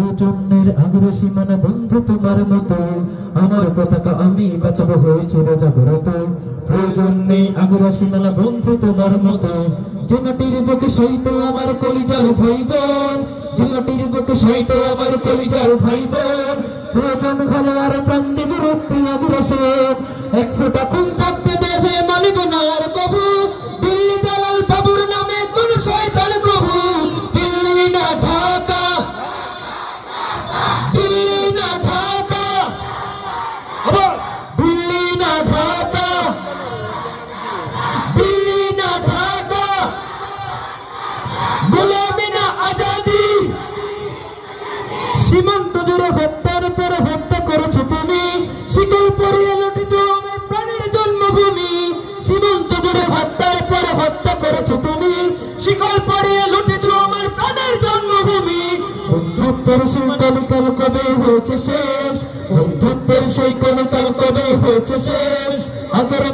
প্রয়োজনের আগ্রহ সীমানা বন্ধু তোমার মতো আমার পতাকা আমি বাঁচাবো হয়েছিল জাগ্রত প্রয়োজন নেই আগ্রহ সীমানা বন্ধু তোমার মতো যে মাটির বুকে সইত আমার কলিজার ভাই বোন যে মাটির বুকে সইত আমার কলিজার ভাই বোন প্রয়োজন হলে আর প্রাণ দিব রক্তি আগ্রসে এক ফোঁটা খুন থাকতে দেবে মানিব না আর কবু দিল্লি জালাল বাবুর নামে কোন শয়তান কবু দিল্লি না ঢাকা দিল্লি না ঢাকা আবার দিল্লি না ঢাকা দিল্লি না ঢাকা গোলামি না আজাদি সীমান্ত জুড়ে হত্যার পর হত্যা করেছো তুমি শিকল পরিয়ে লুটেছো আমার প্রাণের জন্মভূমি সীমান্ত জুড়ে হত্যার পর হত্যা করেছো তুমি শিকল পরিয়ে লুটেছো আমার প্রাণের জন্মভূমি বন্ধুত্বের সেই কলিকাল কবে হয়েছে শেষ বন্ধুত্বের সেই কলিকাল কবে হয়েছে শেষ আগের